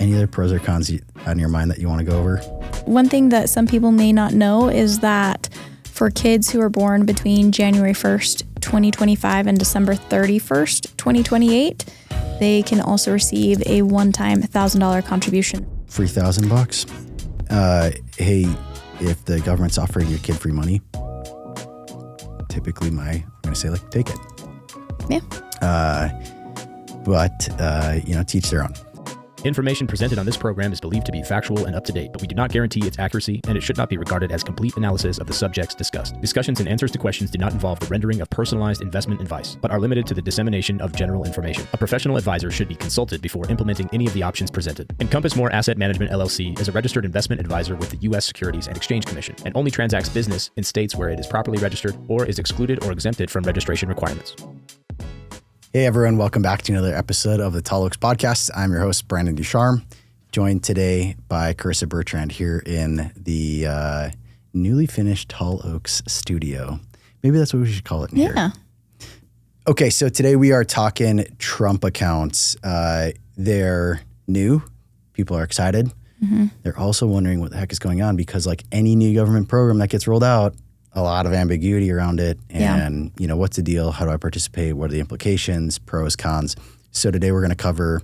Any other pros or cons on your mind that you want to go over? One thing that some people may not know is that for kids who are born between January 1st, 2025 and December 31st, 2028, they can also receive a one-time $1,000 contribution. Free $1,000. Hey, if the government's offering your kid free money, typically I'm going to say, like, take it. Yeah. But teach their own. Information presented on this program is believed to be factual and up-to-date, but we do not guarantee its accuracy, and it should not be regarded as complete analysis of the subjects discussed. Discussions and answers to questions do not involve the rendering of personalized investment advice, but are limited to the dissemination of general information. A professional advisor should be consulted before implementing any of the options presented. Encompass More Asset Management LLC is a registered investment advisor with the U.S. Securities and Exchange Commission and only transacts business in states where it is properly registered or is excluded or exempted from registration requirements. Hey everyone, welcome back to another episode of the Tall Oaks Podcast. I'm your host, Branden DuCharme, joined today by Carisa Bertrand here in the newly finished Tall Oaks studio. Maybe that's what we should call it in here. Okay, so today we are talking Trump accounts. They're new. People are excited. Mm-hmm. They're also wondering what the heck is going on because like any new government program that gets rolled out, a lot of ambiguity around it and, what's the deal? How do I participate? What are the implications, pros, cons? So today we're going to cover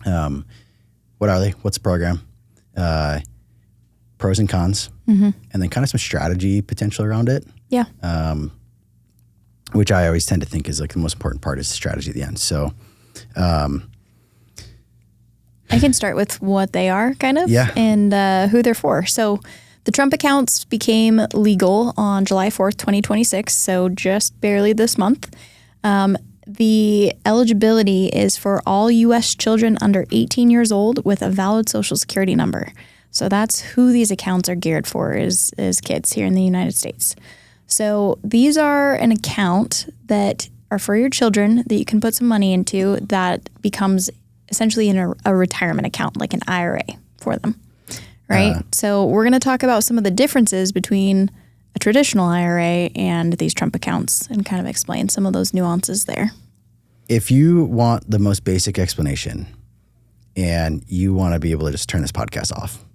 what are they? What's the program? Pros and cons, and then kind of some strategy potential around it. Yeah. Which I always tend to think is like the most important part is the strategy at the end. So I can start with what they are kind of and who they're for. So the Trump accounts became legal on July 4th, 2026, so just barely this month. The eligibility is for all U.S. children under 18 years old with a valid Social Security number. So that's who these accounts are geared for is kids here in the United States. So these are an account that are for your children that you can put some money into that becomes essentially a retirement account, like an IRA for them. Right. So we're going to talk about some of the differences between a traditional IRA and these Trump accounts and kind of explain some of those nuances there. If you want the most basic explanation and you want to be able to just turn this podcast off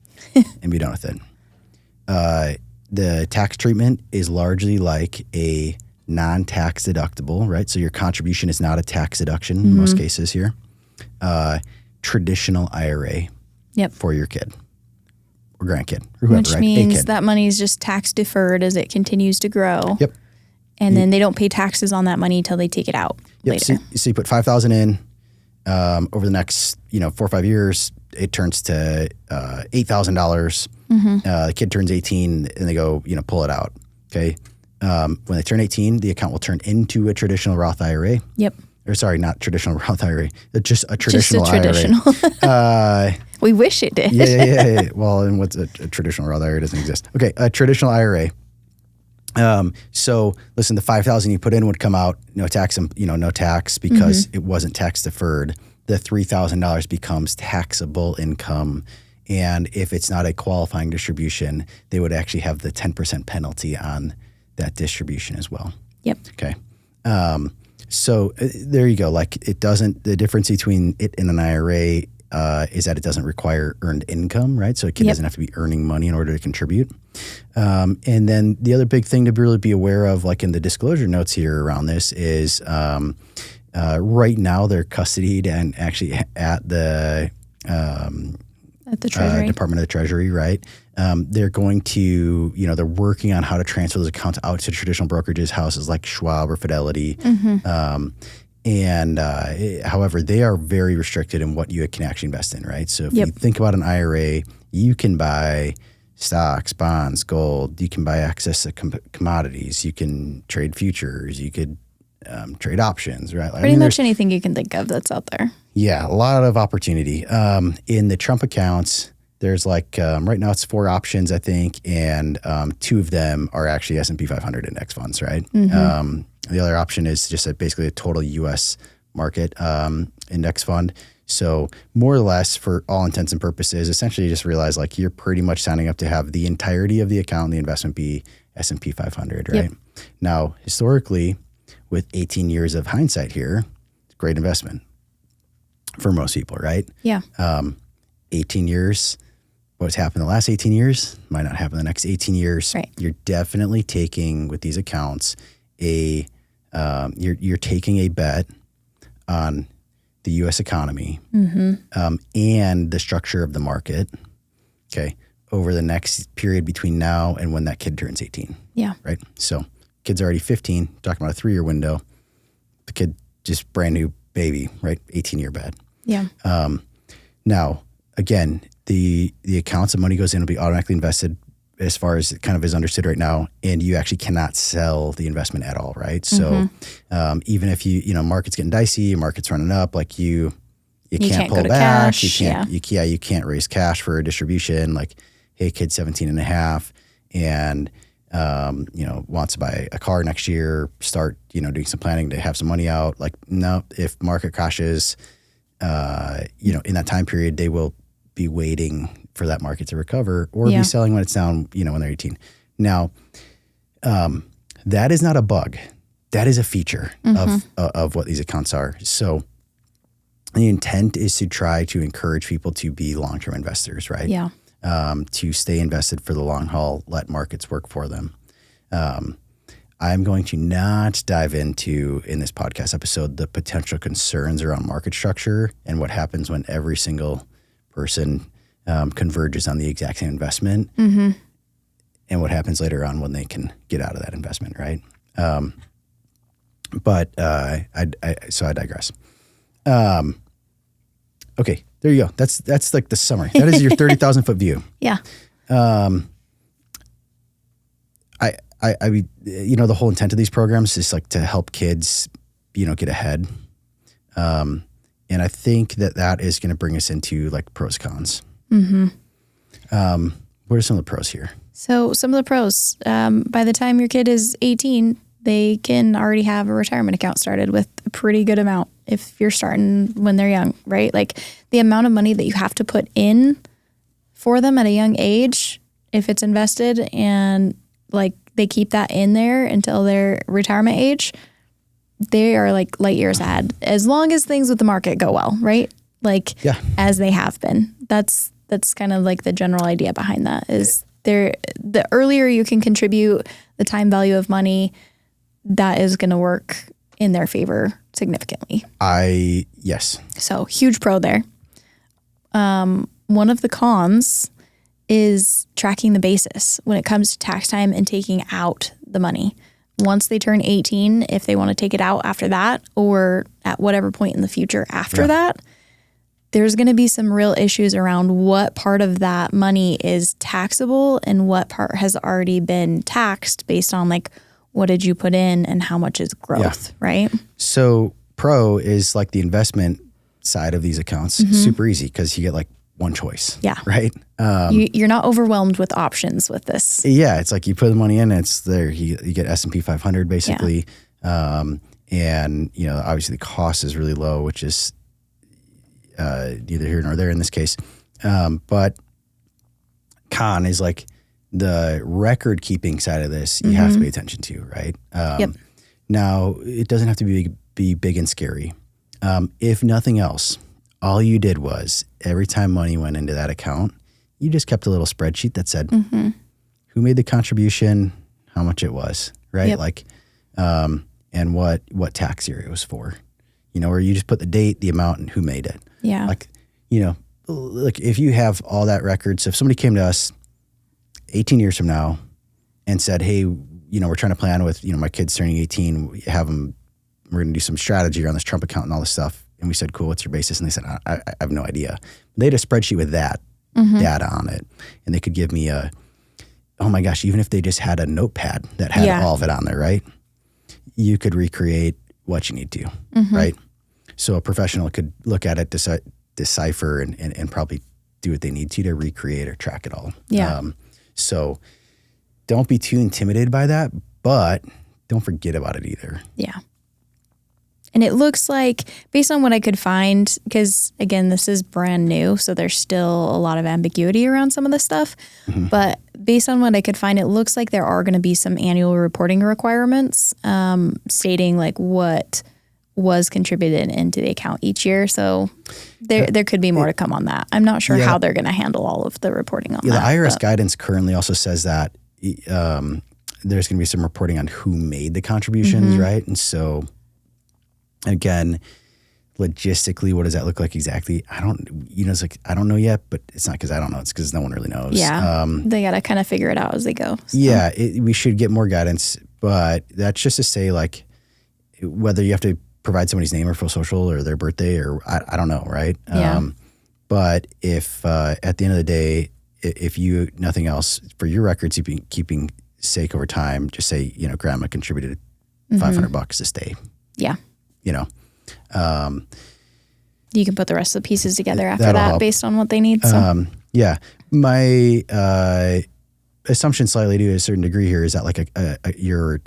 and be done with it, the tax treatment is largely like a non-tax deductible, right? So your contribution is not a tax deduction in most cases here. Traditional IRA for your kid. Or grandkid, or whoever, which means that money is just tax deferred as it continues to grow. Yep. And then they don't pay taxes on that money until they take it out later. So you put $5,000 in over the next 4 or 5 years, it turns to $8,000. The kid turns 18 and they go pull it out. Okay. When they turn 18, the account will turn into a traditional Roth IRA. Yep. Or sorry, not traditional Roth IRA, just a traditional IRA. We wish it did. Yeah. Well, and what's a traditional Roth IRA doesn't exist. Okay, a traditional IRA. So listen, the $5,000 you put in would come out, no tax, no tax because it wasn't tax deferred. The $3,000 becomes taxable income. And if it's not a qualifying distribution, they would actually have the 10% penalty on that distribution as well. Yep. Okay. So there you go. Like the difference between it and an IRA is that it doesn't require earned income, right? So a kid doesn't have to be earning money in order to contribute. And then the other big thing to really be aware of, like in the disclosure notes here around this is right now they're custodied and actually at the Treasury. Department of the Treasury, right? They're going to, they're working on how to transfer those accounts out to traditional brokerages, houses like Schwab or Fidelity. However, they are very restricted in what you can actually invest in, right? So if you think about an IRA, you can buy stocks, bonds, gold. You can buy access to commodities. You can trade futures. You could trade options, right? Pretty much anything you can think of that's out there. Yeah, a lot of opportunity. In the Trump accounts, there's like, right now it's 4 options, I think, and 2 of them are actually S&P 500 index funds, right? The other option is just basically a total U.S. market index fund. So more or less, for all intents and purposes, essentially you just realize like you're pretty much signing up to have the entirety of the account and the investment be S&P 500, right? Yep. Now, historically, with 18 years of hindsight here, it's a great investment for most people, right? Yeah. 18 years, what's happened the last 18 years might not happen the next 18 years. Right. You're definitely taking, with these accounts, you're taking a bet on the U.S. economy and the structure of the market, okay, over the next period between now and when that kid turns 18. Yeah. Right? So kid's already 15, talking about a 3-year window. The kid just brand new baby, right? 18-year bet. Yeah. Now, again, the accounts of money goes in will be automatically invested as far as it kind of is understood right now, and you actually cannot sell the investment at all, right? So even if market's getting dicey, market's running up, like you can't pull back, cash, you can't raise cash for a distribution. Like, hey, kid's 17 and a half and wants to buy a car next year, start doing some planning to have some money out. Like, no, if market crashes, in that time period, they will be waiting for that market to recover or be selling when it's down, when they're 18. Now, that is not a bug. That is a feature of what these accounts are. So the intent is to try to encourage people to be long-term investors, right? Yeah. To stay invested for the long haul, let markets work for them. I'm going to not dive into, in this podcast episode, the potential concerns around market structure and what happens when every single person converges on the exact same investment and what happens later on when they can get out of that investment, right? So I digress. Okay, there you go. That's like the summary. That is your 30,000 foot view. Yeah. I mean, the whole intent of these programs is like to help kids, get ahead. And I think that is going to bring us into like pros, cons. What are some of the pros here? So some of the pros, by the time your kid is 18, they can already have a retirement account started with a pretty good amount if you're starting when they're young, right? Like the amount of money that you have to put in for them at a young age, if it's invested and like they keep that in there until their retirement age, they are like light years ahead as long as things with the market go well, right? Like as they have been. That's kind of like the general idea behind that is the earlier you can contribute the time value of money, that is going to work in their favor significantly. Yes. So huge pro there. One of the cons is tracking the basis when it comes to tax time and taking out the money. Once they turn 18, if they want to take it out after that or at whatever point in the future after that, there's going to be some real issues around what part of that money is taxable and what part has already been taxed based on like, what did you put in and how much is growth, right? So pro is like the investment side of these accounts. Super easy because you get like one choice. Yeah. Right? You're not overwhelmed with options with this. Yeah. It's like you put the money in, it's there. You get S&P 500 basically. Yeah. And, obviously the cost is really low, which is neither here nor there in this case. But con is like the record keeping side of this, you have to pay attention to, right? Now, it doesn't have to be big and scary. If nothing else, all you did was every time money went into that account, you just kept a little spreadsheet that said who made the contribution, how much it was, right? Yep. Like, and what tax year it was for, or you just put the date, the amount, and who made it. Yeah. Like, like if you have all that record, so if somebody came to us 18 years from now and said, hey, we're trying to plan with, my kid's turning 18, we're going to do some strategy around this Trump account and all this stuff. And we said, cool, what's your basis? And they said, I have no idea. They had a spreadsheet with that data on it. And they could give me oh my gosh, even if they just had a notepad that had all of it on there, right? You could recreate what you need to, right? So a professional could look at it, decipher, and probably do what they need to recreate or track it all. Yeah. So don't be too intimidated by that, but don't forget about it either. Yeah. And it looks like, based on what I could find, because again, this is brand new, so there's still a lot of ambiguity around some of this stuff. But based on what I could find, it looks like there are going to be some annual reporting requirements stating like what was contributed into the account each year. So there could be more to come on that. I'm not sure how they're going to handle all of the reporting on that. The IRS guidance currently also says that there's going to be some reporting on who made the contributions, right? And so, again, logistically, what does that look like exactly? It's like, I don't know yet, but it's not because I don't know. It's because no one really knows. Yeah. They got to kind of figure it out as they go. So. Yeah. We should get more guidance, but that's just to say, like, whether you have to provide somebody's name or full social or their birthday or I don't know, right? Yeah. But if at the end of the day, if you, nothing else, for your records keeping sake over time, just say, grandma contributed $500 this day. Yeah. You can put the rest of the pieces together after that help. Based on what they need. So. Yeah. My assumption slightly to a certain degree here is that like your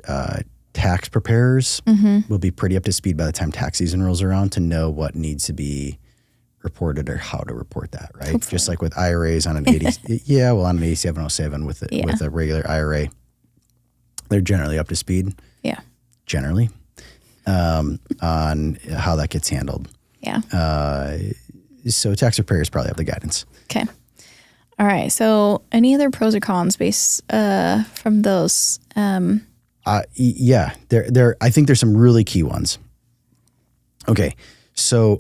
tax preparers will be pretty up to speed by the time tax season rolls around to know what needs to be reported or how to report that, right? Hopefully. Just like with IRAs on an 80, on an 8707 with a regular IRA, they're generally up to speed. Yeah. Generally, on how that gets handled. Yeah. So tax preparers probably have the guidance. Okay. All right. So any other pros or cons based from those? I think there's some really key ones. Okay. So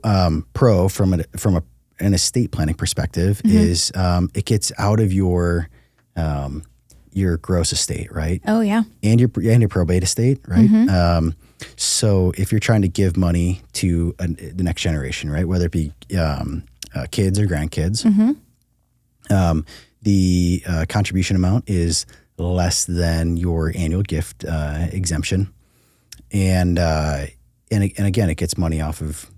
pro from an estate planning perspective is it gets out of your gross estate, right? Oh yeah. And your probate estate, right? So if you're trying to give money to the next generation, right, whether it be kids or grandkids, the contribution amount is less than your annual gift exemption, and again, it gets money off of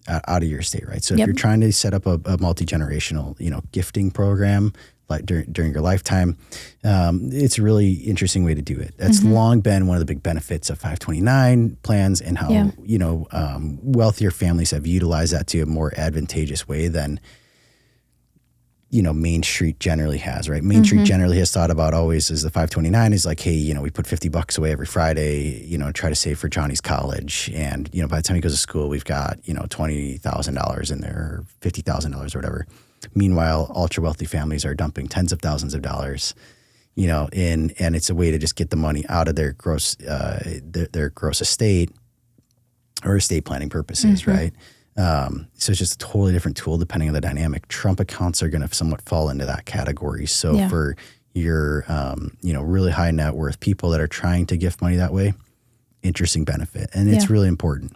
out of your estate, right? So if you're trying to set up a multi-generational, gifting program like during your lifetime, it's a really interesting way to do it. That's long been one of the big benefits of 529 plans and how, wealthier families have utilized that to a more advantageous way than, Main Street generally has, right? Main Street generally has thought about always as the 529 is like, hey, we put $50 away every Friday, try to save for Johnny's college. And, by the time he goes to school, we've got, $20,000 in there, or $50,000 or whatever. Meanwhile, ultra wealthy families are dumping tens of thousands of dollars, and it's a way to just get the money out of their gross, their gross estate or estate planning purposes, right? So it's just a totally different tool depending on the dynamic. Trump accounts are going to somewhat fall into that category. So for your, really high net worth people that are trying to gift money that way, interesting benefit. And it's really important.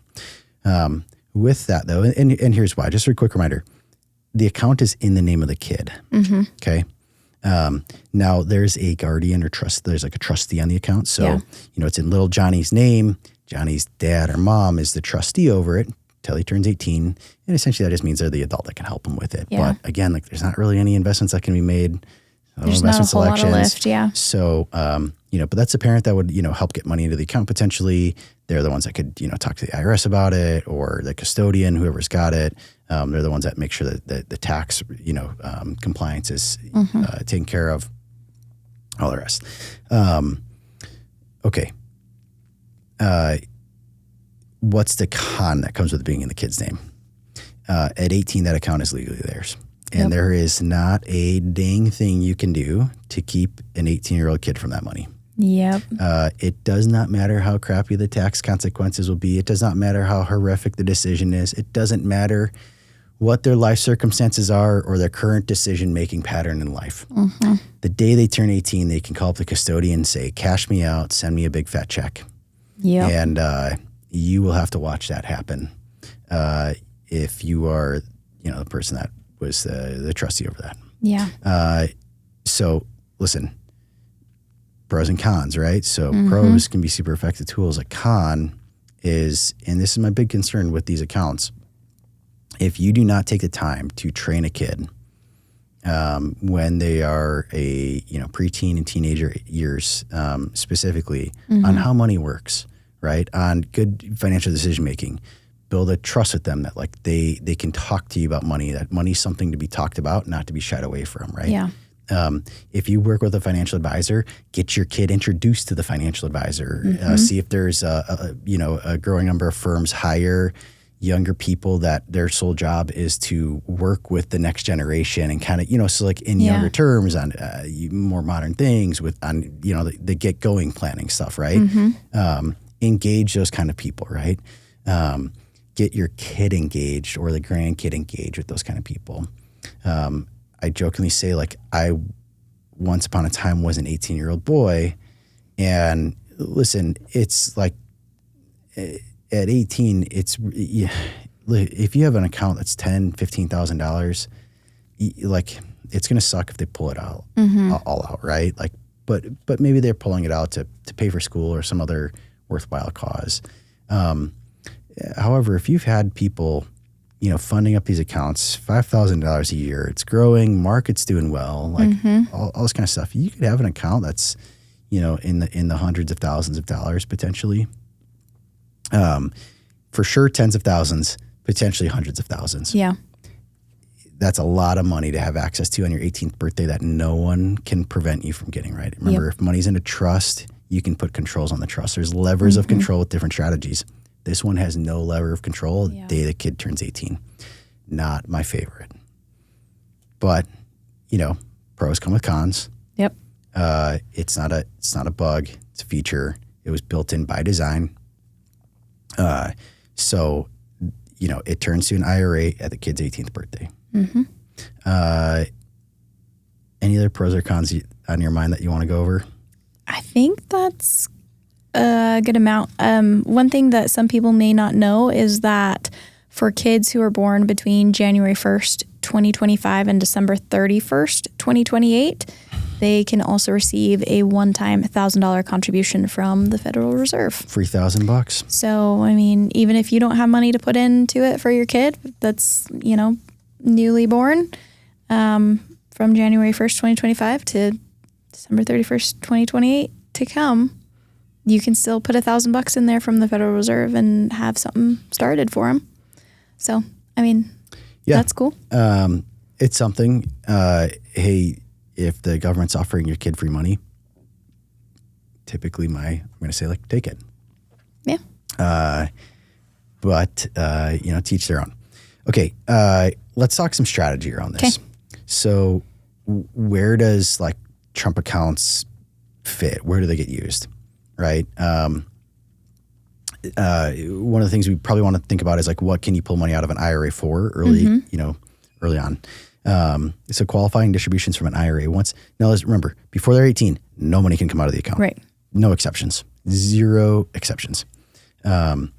With that though, and here's why, just a quick reminder, the account is in the name of the kid. Okay. Now there's a guardian or trust, there's like a trustee on the account. So, it's in little Johnny's name. Johnny's dad or mom is the trustee over it till he turns 18. And essentially that just means they're the adult that can help him with it. Yeah. But again, like there's not really any investments that can be made. There's not a whole lot of lift, So, but that's a parent that would, help get money into the account potentially. They're the ones that could, talk to the IRS about it, or the custodian, whoever's got it. They're the ones that make sure that the tax, compliance is taken care of, all the rest. Okay. What's the con that comes with being in the kid's name? At 18, that account is legally theirs. And there is not a dang thing you can do to keep an 18-year-old kid from that money. Yep. It does not matter how crappy the tax consequences will be. It does not matter how horrific the decision is. It doesn't matter what their life circumstances are or their current decision-making pattern in life. The day they turn 18, they can call up the custodian and say, cash me out, send me a big fat check. Yeah. And you will have to watch that happen if you are, the person that was the trustee over that. Yeah. So listen, pros and cons, right? So pros can be super effective tools. A con is, and this is my big concern with these accounts, if you do not take the time to train a kid when they are a preteen and teenager years specifically on how money works, right? On good financial decision making, build a trust with them that like they can talk to you about money, that money's something to be talked about, not to be shied away from, right? Yeah. If you work with a financial advisor, get your kid introduced to the financial advisor. See if there's a growing number of firms hire younger people that their sole job is to work with the next generation and kind of, so like in younger terms on more modern things on the get going planning stuff, right? Engage those kind of people, right? Get your kid engaged or the grandkid engaged with those kind of people. I jokingly say, like, I once upon a time was an 18-year-old boy, and listen, it's like at 18, if you have an account that's $10,000, $15,000, like, it's going to suck if they pull it out all out, right? Like, but maybe they're pulling it out to pay for school or some other worthwhile cause. However, if you've had people, funding up these accounts, $5,000 a year, it's growing, market's doing well, like all this kind of stuff. You could have an account that's, in the hundreds of thousands of dollars potentially. For sure, tens of thousands, potentially hundreds of thousands. Yeah. That's a lot of money to have access to on your 18th birthday that no one can prevent you from getting, right? Remember, if money's in a trust, you can put controls on the trust. There's levers of control with different strategies. This one has no lever of control the day the kid turns 18. Not my favorite. But, pros come with cons. Yep. It's not a bug. It's a feature. It was built in by design. So, it turns to an IRA at the kid's 18th birthday. Any other pros or cons on your mind that you want to go over? I think that's a good amount. One thing that some people may not know is that for kids who are born between January 1st, 2025 and December 31st, 2028, they can also receive a one-time $1,000 contribution from the Federal Reserve. Free $1,000. So, I mean, even if you don't have money to put into it for your kid that's, newly born, from January 1st, 2025 to December 31st, 2028 to come, you can still put $1,000 in there from the Federal Reserve and have something started for them. So, I mean, that's cool. It's something. Hey, if the government's offering your kid free money, typically I'm going to say, like, take it. Yeah. But teach their own. Okay. Let's talk some strategy around this. Okay. So where does, like, Trump accounts fit? Where do they get used? Right. One of the things we probably want to think about is, like, what can you pull money out of an IRA for early on? So qualifying distributions from an IRA let's remember, before they're 18, no money can come out of the account. Right. No exceptions. Zero exceptions. Once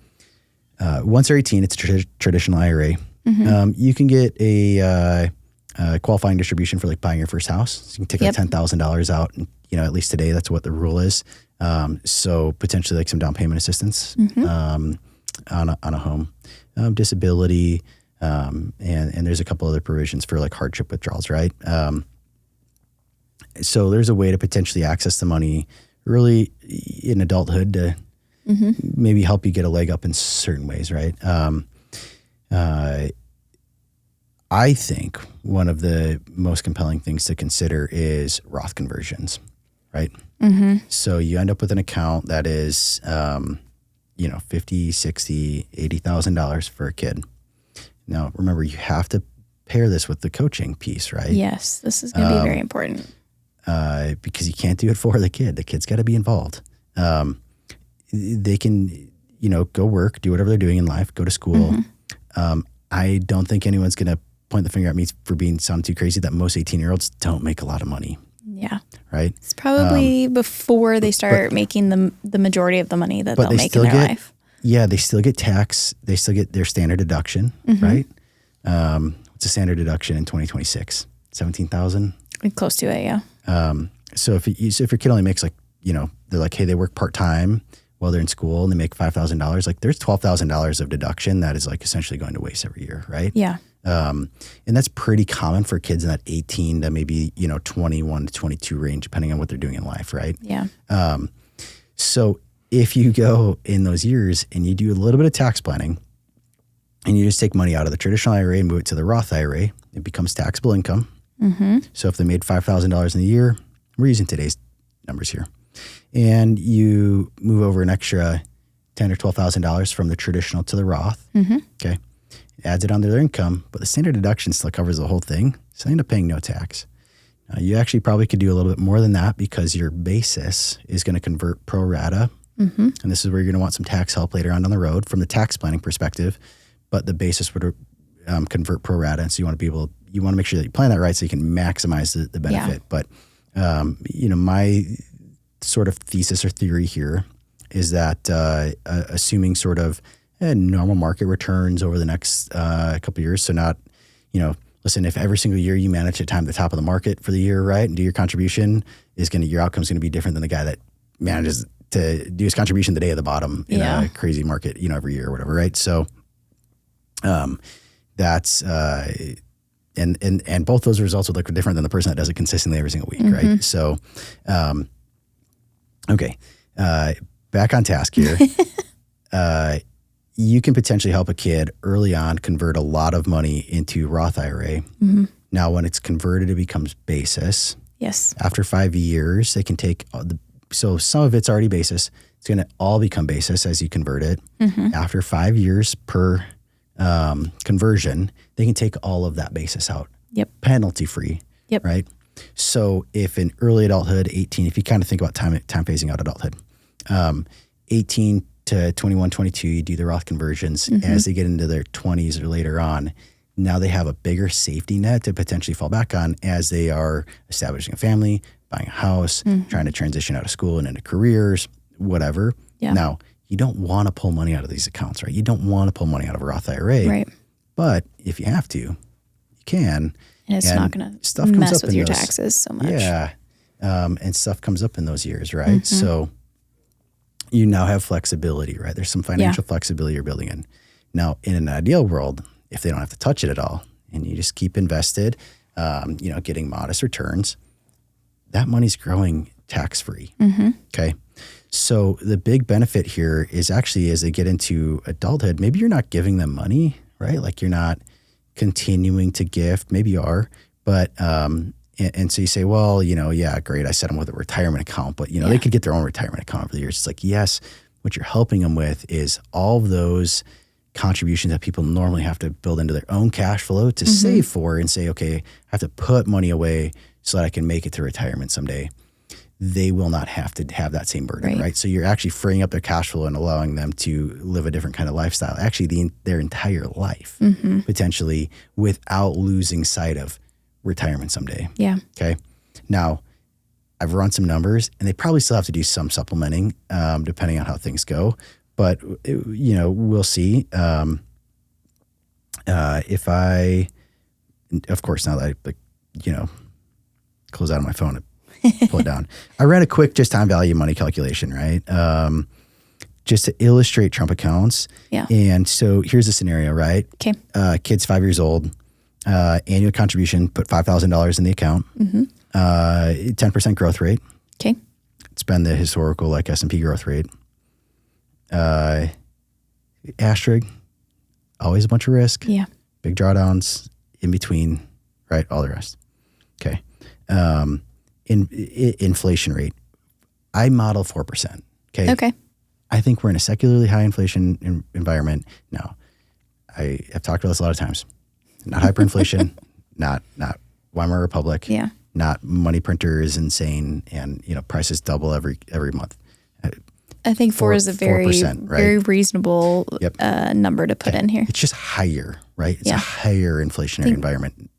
they're 18, it's a traditional IRA. You can get a qualifying distribution for, like, buying your first house. So you can take like $10,000 out, and at least today that's what the rule is. So potentially, like, some down payment assistance on a home, disability, and there's a couple other provisions for, like, hardship withdrawals, right? So there's a way to potentially access the money early in adulthood to maybe help you get a leg up in certain ways, right? I think one of the most compelling things to consider is Roth conversions, right? So you end up with an account that is, $50,000, $60,000, $80,000 for a kid. Now, remember, you have to pair this with the coaching piece, right? Yes, this is going to be very important. Because you can't do it for the kid. The kid's got to be involved. They can, go work, do whatever they're doing in life, go to school. I don't think anyone's going to point the finger at me for sound too crazy that most 18-year-olds don't make a lot of money. Yeah. Right? It's probably before they start making the majority of the money that they'll make in their life. Yeah, they still get tax. They still get their standard deduction, right? What's a standard deduction in 2026? 17,000? Close to it, yeah. So if your kid only makes, like, they're like, hey, they work part-time while they're in school and they make $5,000, like, there's $12,000 of deduction that is, like, essentially going to waste every year, right? Yeah. And that's pretty common for kids in that 18 to maybe, 21 to 22 range, depending on what they're doing in life, right? Yeah. So if you go in those years and you do a little bit of tax planning and you just take money out of the traditional IRA and move it to the Roth IRA, it becomes taxable income, So if they made $5,000 in a year, we're using today's numbers here, and you move over an extra $10,000 or $12,000 from the traditional to the Roth, okay, it adds it onto their income, but the standard deduction still covers the whole thing, so they end up paying no tax. You actually probably could do a little bit more than that because your basis is going to convert pro rata. And this is where you're going to want some tax help later on down the road from the tax planning perspective. But the basis would convert pro rata. And so you want to make sure that you plan that right so you can maximize the benefit. But, my sort of thesis or theory here is that assuming sort of normal market returns over the next couple of years. So not, listen, if every single year you manage to time the top of the market for the year, right, and do your contribution, your outcome is going to be different than the guy that manages to do his contribution the day of the bottom in a crazy market, every year or whatever, right? So, that's and both those results would look different than the person that does it consistently every single week, right? So, okay, back on task here. You can potentially help a kid early on convert a lot of money into Roth IRA. Now, when it's converted, it becomes basis. Yes. After 5 years, they can take so some of it's already basis. It's going to all become basis as you convert it. After 5 years per conversion, they can take all of that basis out. Yep. Penalty free. Yep. Right. So if in early adulthood, 18, if you kind of think about time phasing out adulthood, 18 to 21, 22, you do the Roth conversions. As they get into their 20s or later on, now they have a bigger safety net to potentially fall back on as they are establishing a family, buying a house, trying to transition out of school and into careers, whatever. Yeah. Now, you don't want to pull money out of these accounts, right? You don't want to pull money out of a Roth IRA. Right. But if you have to, you can. And it's not going to mess with your taxes so much. Yeah. And stuff comes up in those years, right? So you now have flexibility, right? There's some financial flexibility you're building in. Now, in an ideal world, if they don't have to touch it at all and you just keep invested, getting modest returns, that money's growing tax-free, okay? So the big benefit here is actually as they get into adulthood, maybe you're not giving them money, right? Like you're not continuing to gift. Maybe you are, but and so you say, well, great, I set them with a retirement account, but they could get their own retirement account over the years. It's like, yes, what you're helping them with is all of those contributions that people normally have to build into their own cash flow to save for and say, okay, I have to put money away so that I can make it to retirement someday. They will not have to have that same burden, right? So you're actually freeing up their cash flow and allowing them to live a different kind of lifestyle, actually their entire life, potentially, without losing sight of retirement someday. Yeah. Okay. Now, I've run some numbers, and they probably still have to do some supplementing, depending on how things go. But we'll see. If I, of course, now that I close out of my phone and pull it down, I ran a quick just time value money calculation, right? Just to illustrate Trump accounts. Yeah. And so here's the scenario, right? Okay. Kid's 5 years old. Annual contribution, put $5,000 in the account. 10% growth rate. Okay. It's been the historical S&P growth rate. Asterisk, always a bunch of risk. Yeah. Big drawdowns in between, right? All the rest. Okay. Inflation rate, I model 4%. Okay. Okay. I think we're in a secularly high inflation environment. Now, I have talked about this a lot of times. Not hyperinflation, not Weimar Republic. Yeah. Not money printer is insane, and prices double every month. I think 4 is a very, right? Very reasonable number to put in here. It's just higher, right? It's a higher inflationary environment.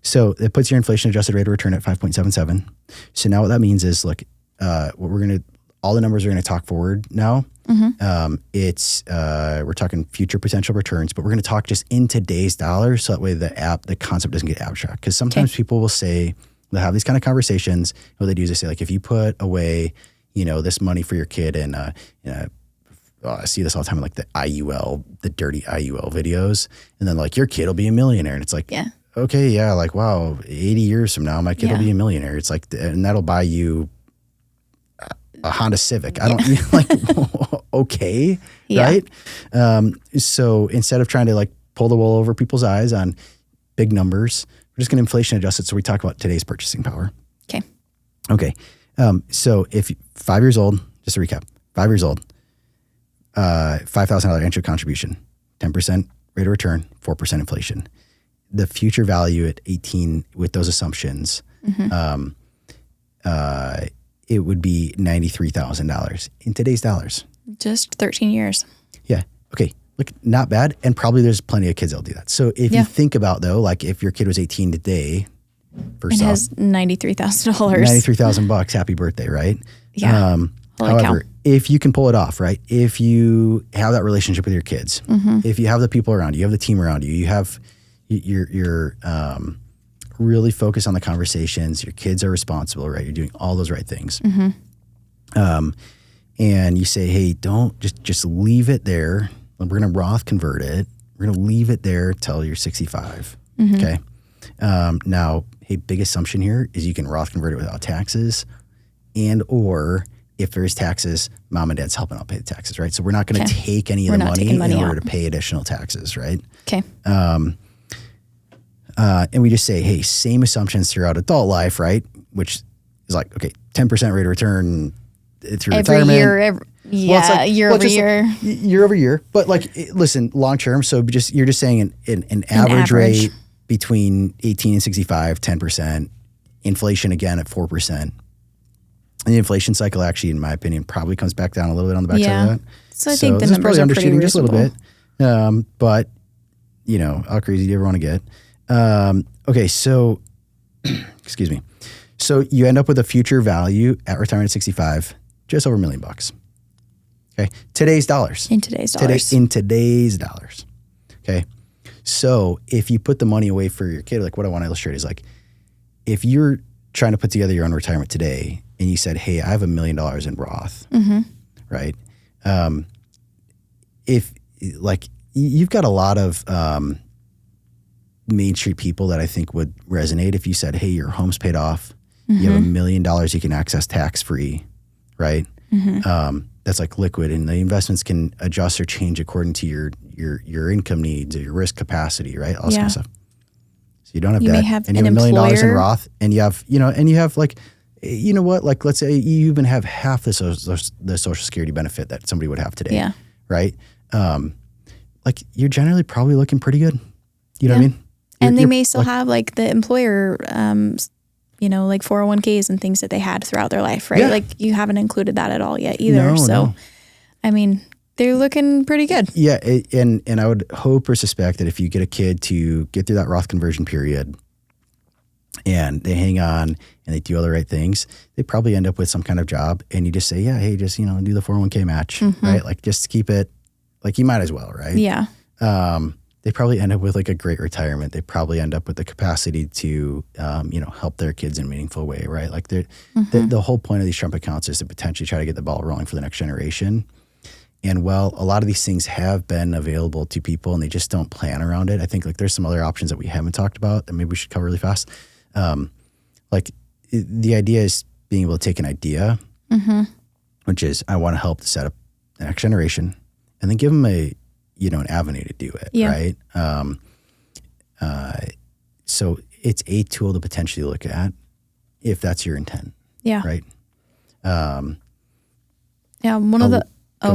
So it puts your inflation adjusted rate of return at 5.77. So now what that means is, look, all the numbers are going to talk forward now. We're talking future potential returns, but we're going to talk just in today's dollars. So that way the concept doesn't get abstract. Because sometimes people will say, they'll have these kind of conversations. What they do is they say, if you put away, this money for your kid and, I see this all the time in the IUL, the dirty IUL videos. And then your kid will be a millionaire. And it's okay, yeah, wow, 80 years from now, my kid will be a millionaire. It's and that'll buy you a Honda Civic. I don't okay, right? So instead of trying to pull the wool over people's eyes on, big numbers. We're just going to inflation adjust it. So we talk about today's purchasing power. Okay. So if 5 years old, just to recap, 5 years old, $5,000 entry contribution, 10% rate of return, 4% inflation. The future value at 18 with those assumptions, it would be $93,000 in today's dollars. Just 13 years. Yeah. Okay. Look, not bad. And probably there's plenty of kids that'll do that. So if you think about though, like if your kid was 18 today, first it off, has $93,000. $93,000. Happy birthday, right? Yeah. However, if you can pull it off, right? If you have that relationship with your kids, if you have the people around you, you have the team around you, you have you're really focused on the conversations. Your kids are responsible, right? You're doing all those right things. And you say, hey, don't just leave it there. We're going to Roth convert it. We're going to leave it there till you're 65. Okay. Now, hey, big assumption here is you can Roth convert it without taxes, and or if there's taxes, mom and dad's helping out pay the taxes, right? So we're not going to take any of the money in order to pay additional taxes, right? Okay. And we just say, hey, same assumptions throughout adult life, right? Which is like, okay, 10% rate of return through retirement. Year over year. Year over year. But like, listen, long term. So you're just saying an average rate between 18 and 65, 10%. Inflation again at 4%. And the inflation cycle actually, in my opinion, probably comes back down a little bit on the backside of that. So I think the numbers are pretty reasonable. Just a little bit. But, you know, how crazy do you ever want to get? Okay, so, excuse me. So you end up with a future value at retirement at 65, just over $1 million. Okay, today's dollars. In today's dollars. In today's dollars. Okay, so if you put the money away for your kid, like what I want to illustrate is like, if you're trying to put together your own retirement today and you said, hey, I have $1 million in Roth, right? If like you've got a lot of Main Street people that I think would resonate if you said, hey, your home's paid off, you have $1 million you can access tax-free, right? That's like liquid, and the investments can adjust or change according to your income needs or your risk capacity, right? All this kind of stuff. So you don't have debt, and you have $1 million in Roth, and you have like, you know what? Like, let's say you even have half the Social Security benefit that somebody would have today, right? Like you're generally probably looking pretty good. You know what I mean? And they may still have like the employer, like 401ks and things that they had throughout their life, right? Like you haven't included that at all yet either. No. I mean, they're looking pretty good. Yeah. And I would hope or suspect that if you get a kid to get through that Roth conversion period and they hang on and they do all the right things, they probably end up with some kind of job, and you just say, yeah, hey, just, do the 401k match, right? Like just keep it, like you might as well, right? Yeah. They probably end up with like a great retirement. They probably end up with the capacity to, help their kids in a meaningful way, right? Like the whole point of these Trump accounts is to potentially try to get the ball rolling for the next generation. And while a lot of these things have been available to people and they just don't plan around it, I think like there's some other options that we haven't talked about that maybe we should cover really fast. Like the idea is being able to take an idea, which is I want to help to set up the next generation, and then give them an avenue to do it, right? So it's a tool to potentially look at if that's your intent. Yeah. Right. Go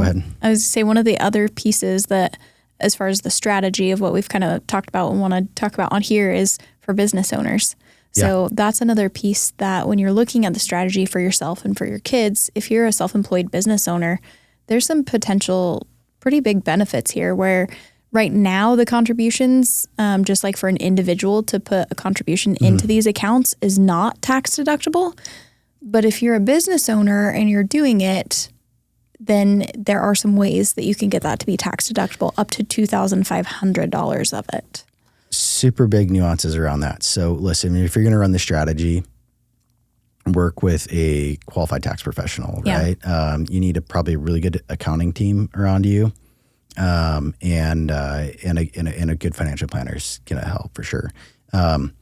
ahead. I was going to say one of the other pieces that, as far as the strategy of what we've kind of talked about and want to talk about on here, is for business owners. So that's another piece that when you're looking at the strategy for yourself and for your kids, if you're a self-employed business owner, there's some potential pretty big benefits here where right now the contributions, just like for an individual to put a contribution into these accounts, is not tax deductible. But if you're a business owner and you're doing it, then there are some ways that you can get that to be tax deductible, up to $2,500 of it. Super big nuances around that. So listen, if you're going to run the strategy, work with a qualified tax professional, right? You need probably a really good accounting team around you, and a good financial planner is going to help for sure. Some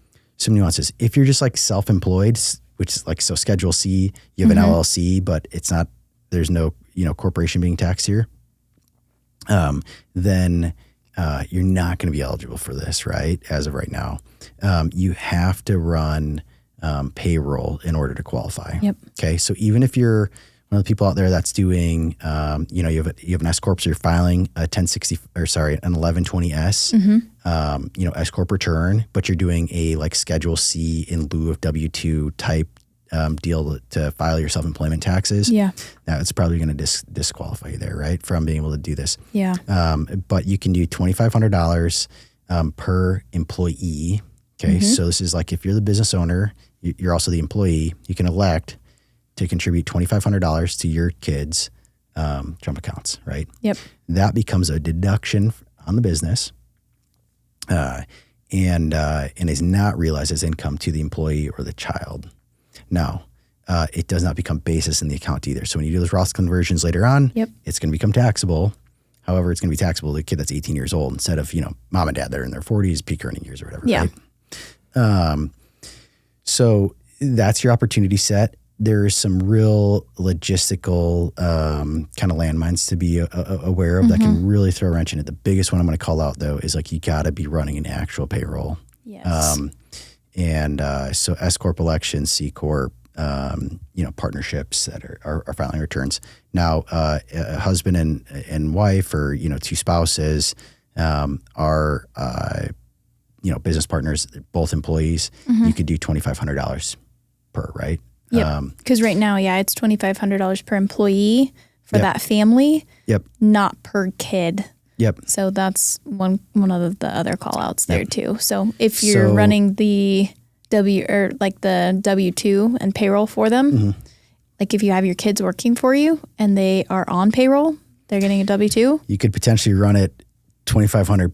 nuances. If you're just like self-employed, which is like, so Schedule C, you have an LLC, but it's not, there's no, corporation being taxed here. Then you're not going to be eligible for this, right? As of right now, you have to run payroll in order to qualify. Yep. Okay. So even if you're one of the people out there that's doing, you have an S corp, so you're filing a 1120S, S corp return, but you're doing a like Schedule C in lieu of W-2 type deal to file your self-employment taxes. Yeah. That's probably going to disqualify you there, right? From being able to do this. Yeah. But you can do $2,500 per employee. Okay. So this is like, if you're the business owner, you're also the employee, you can elect to contribute $2,500 to your kids' Trump accounts, right? Yep. That becomes a deduction on the business, and is not realized as income to the employee or the child. Now, it does not become basis in the account either. So when you do those Roth conversions later on, it's going to become taxable. However, it's going to be taxable to the kid that's 18 years old instead of, mom and dad that are in their 40s, peak earning years or whatever. Yeah. Right? So that's your opportunity set. There's some real logistical kind of landmines to be aware of that can really throw a wrench in it. The biggest one I'm going to call out, though, is like you got to be running an actual payroll. Yes. So S corp elections, C corp, partnerships that are filing returns. Now, a husband and wife, or two spouses, are business partners, both employees. You could do $2,500 per, right? Yep. Because right now, it's $2,500 per employee for that family. Yep. Not per kid. Yep. So that's one of the other call outs there too. So if you're running the W-2 and payroll for them, like if you have your kids working for you and they are on payroll, they're getting a W-2. You could potentially run it $2,500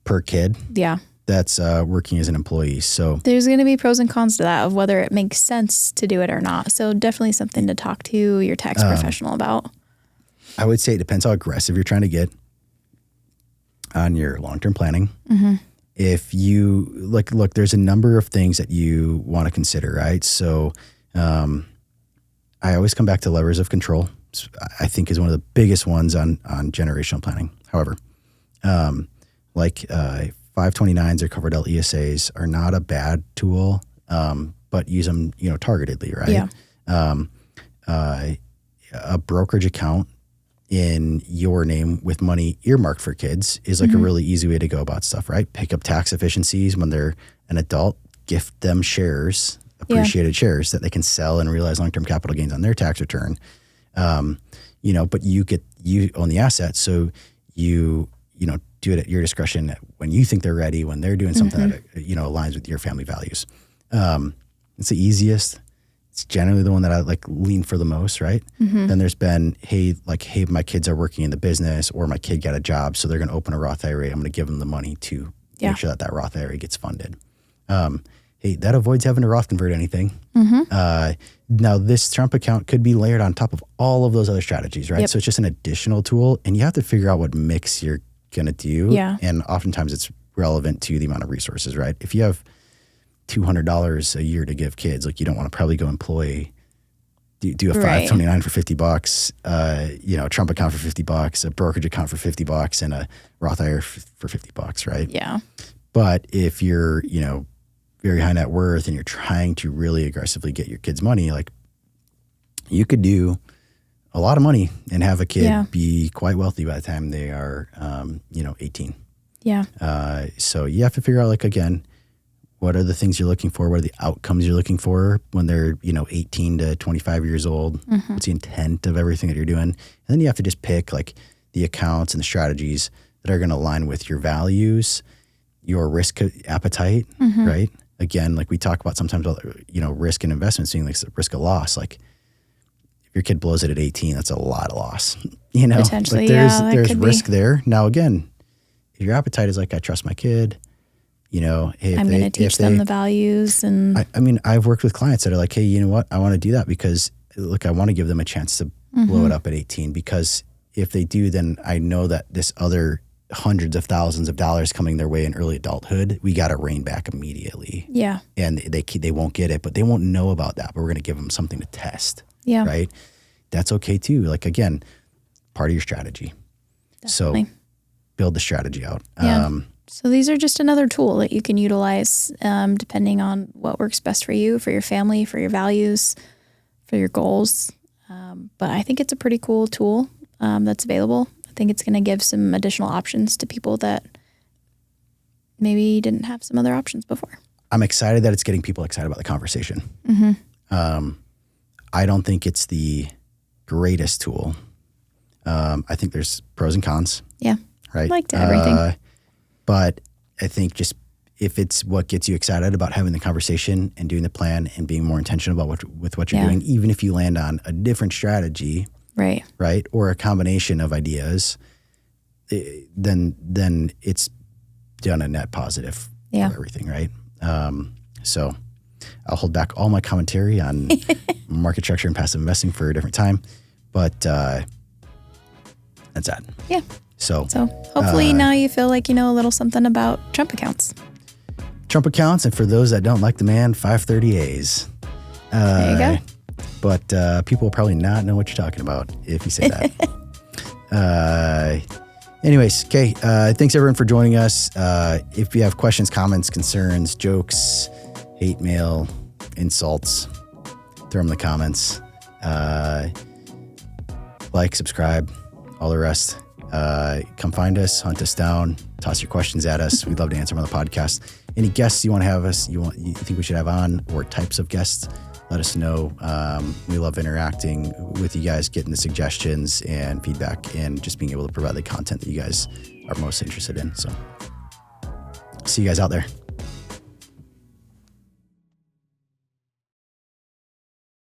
per kid. Yeah. That's working as an employee. So there's going to be pros and cons to that of whether it makes sense to do it or not. So definitely something to talk to your tax professional about. I would say it depends how aggressive you're trying to get on your long-term planning. If you look, there's a number of things that you want to consider, right? So I always come back to levers of control. I think is one of the biggest ones on generational planning. However, 529s or covered LESAs are not a bad tool, but use them, targetedly, right? Yeah. A brokerage account in your name with money earmarked for kids is like a really easy way to go about stuff, right? Pick up tax efficiencies when they're an adult, gift them shares, appreciated shares that they can sell and realize long-term capital gains on their tax return. But you own the asset, so you do it at your discretion when you think they're ready, when they're doing something that, aligns with your family values. It's the easiest. It's generally the one that I lean for the most, right? Then there's been, hey, my kids are working in the business, or my kid got a job, so they're going to open a Roth IRA. I'm going to give them the money to make sure that Roth IRA gets funded. Hey, that avoids having to Roth convert anything. Now, this Trump account could be layered on top of all of those other strategies, right? So it's just an additional tool, and you have to figure out what mix you're going to do. And oftentimes it's relevant to the amount of resources, right? If you have $200 a year to give kids, you don't want to probably go do a 529 for $50, a Trump account for $50, a brokerage account for $50, and a Roth IRA for $50, right? Yeah. But if you're, very high net worth and you're trying to really aggressively get your kids money, you could do a lot of money and have a kid be quite wealthy by the time they are, 18. Yeah. So you have to figure out, again, what are the things you're looking for? What are the outcomes you're looking for when they're, 18 to 25 years old? What's the intent of everything that you're doing? And then you have to just pick the accounts and the strategies that are going to align with your values, your risk appetite, right? Again, we talk about sometimes, risk and investments being risk of loss. If your kid blows it at 18, that's a lot of loss, Potentially, there's risk there. Now, again, if your appetite is I trust my kid, hey, I'm going to teach them the values. And I've worked with clients that are hey, you know what? I want to do that because I want to give them a chance to blow it up at 18, because if they do, then I know that this other hundreds of thousands of dollars coming their way in early adulthood, we got to rein back immediately. Yeah. And they won't get it, but they won't know about that, but we're going to give them something to test. Yeah. Right. That's okay too. Again, part of your strategy. Definitely. So build the strategy out. Yeah. So these are just another tool that you can utilize depending on what works best for you, for your family, for your values, for your goals. But I think it's a pretty cool tool that's available. I think it's going to give some additional options to people that maybe didn't have some other options before. I'm excited that it's getting people excited about the conversation. I don't think it's the greatest tool. I think there's pros and cons. Yeah. Right. Like to everything. But I think just if it's what gets you excited about having the conversation and doing the plan and being more intentional about with what you're doing, even if you land on a different strategy, right, or a combination of ideas, then it's done a net positive for everything, right? So I'll hold back all my commentary on market structure and passive investing for a different time, but that's that. Yeah. So hopefully now you feel like you know a little something about Trump accounts. Trump accounts, and for those that don't like the man, 530As. There you go. But people will probably not know what you're talking about if you say that. Anyways, okay. Thanks everyone for joining us. If you have questions, comments, concerns, jokes, hate mail, insults, throw them in the comments. Like, subscribe, all the rest. Come find us, hunt us down, toss your questions at us. We'd love to answer them on the podcast. Any guests you want to have us, you think we should have on, or types of guests, let us know. We love interacting with you guys, getting the suggestions and feedback, and just being able to provide the content that you guys are most interested in. So see you guys out there.